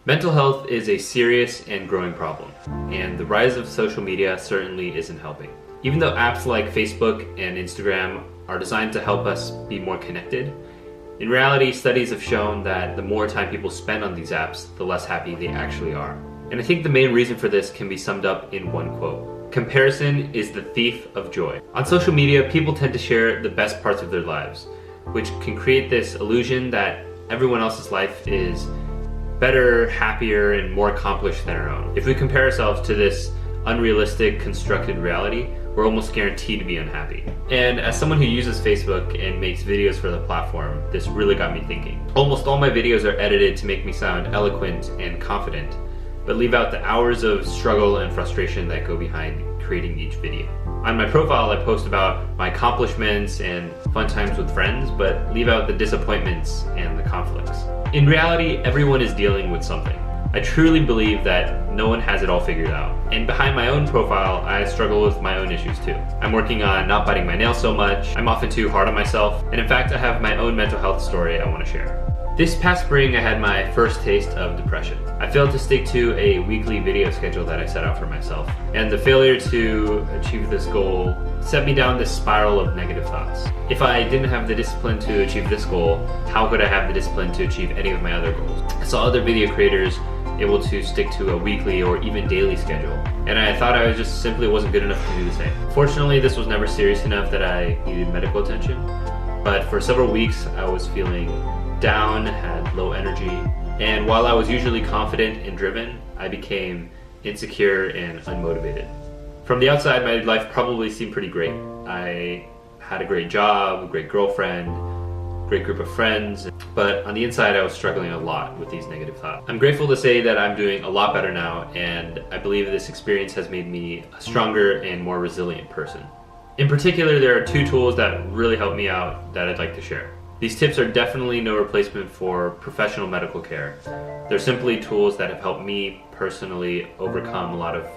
Mental health is a serious and growing problem, and the rise of social media certainly isn't helping. Even though apps like Facebook and Instagram are designed to help us be more connected, in reality, studies have shown that the more time people spend on these apps, the less happy they actually are. And I think the main reason for this can be summed up in one quote: comparison is the thief of joy. On social media, people tend to share the best parts of their lives, which can create this illusion that everyone else's life is better, happier, and more accomplished than our own. If we compare ourselves to this unrealistic, constructed reality, we're almost guaranteed to be unhappy. And as someone who uses Facebook and makes videos for the platform, this really got me thinking. Almost all my videos are edited to make me sound eloquent and confident, but leave out the hours of struggle and frustration that go behind creating each video. On my profile, I post about my accomplishments and fun times with friends, but leave out the disappointments and the conflicts. In reality, everyone is dealing with something. I truly believe that no one has it all figured out. And behind my own profile, I struggle with my own issues too. I'm working on not biting my nails so much. I'm often too hard on myself. And in fact, I have my own mental health story I want to share. This past spring, I had my first taste of depression. I failed to stick to a weekly video schedule that I set out for myself. And the failure to achieve this goal set me down this spiral of negative thoughts. If I didn't have the discipline to achieve this goal, how could I have the discipline to achieve any of my other goals? I saw other video creators able to stick to a weekly or even daily schedule, and I thought I just simply wasn't good enough to do the same. Fortunately, this was never serious enough that I needed medical attention, but for several weeks I was feeling down, had low energy, and while I was usually confident and driven, I became insecure and unmotivated. From the outside, my life probably seemed pretty great. I had a great job, a great girlfriend, great group of friends, but on the inside I was struggling a lot with these negative thoughts. I'm grateful to say that I'm doing a lot better now, and I believe this experience has made me a stronger and more resilient person. In particular, there are two tools that really helped me out that I'd like to share. These tips are definitely no replacement for professional medical care. They're simply tools that have helped me personally overcome a lot of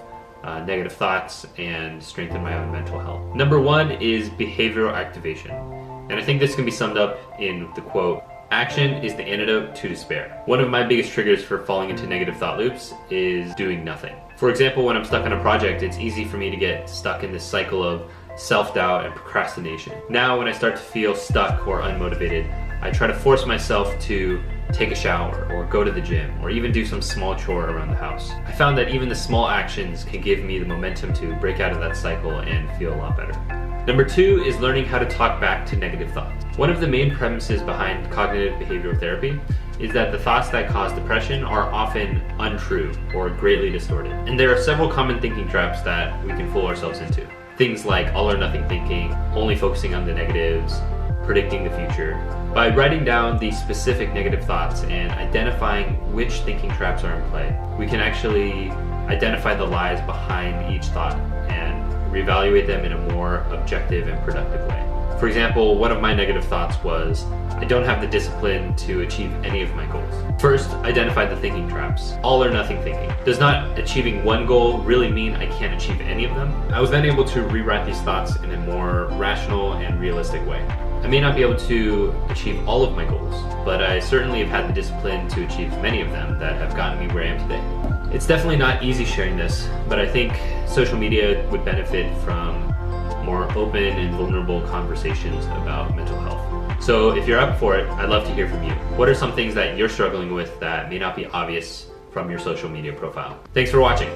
negative thoughts and strengthen my own mental health. Number one is behavioral activation. And I think this can be summed up in the quote, "Action is the antidote to despair." One of my biggest triggers for falling into negative thought loops is doing nothing. For example, when I'm stuck on a project, it's easy for me to get stuck in this cycle of self-doubt and procrastination. Now, when I start to feel stuck or unmotivated, I try to force myself to take a shower or go to the gym or even do some small chore around the house. I found that even the small actions can give me the momentum to break out of that cycle and feel a lot better. Number two is learning how to talk back to negative thoughts. One of the main premises behind cognitive behavioral therapy is that the thoughts that cause depression are often untrue or greatly distorted. And there are several common thinking traps that we can fool ourselves into. Things like all or nothing thinking, only focusing on the negatives, predicting the future. By writing down these specific negative thoughts and identifying which thinking traps are in play, we can actually identify the lies behind each thought and reevaluate them in a more objective and productive way. For example, one of my negative thoughts was, I don't have the discipline to achieve any of my goals. First, identify the thinking traps. All or nothing thinking. Does not achieving one goal really mean I can't achieve any of them? I was then able to rewrite these thoughts in a more rational and realistic way. I may not be able to achieve all of my goals, but I certainly have had the discipline to achieve many of them that have gotten me where I am today. It's definitely not easy sharing this, but I think social media would benefit from more open and vulnerable conversations about mental health. So if you're up for it, I'd love to hear from you. What are some things that you're struggling with that may not be obvious from your social media profile? Thanks for watching.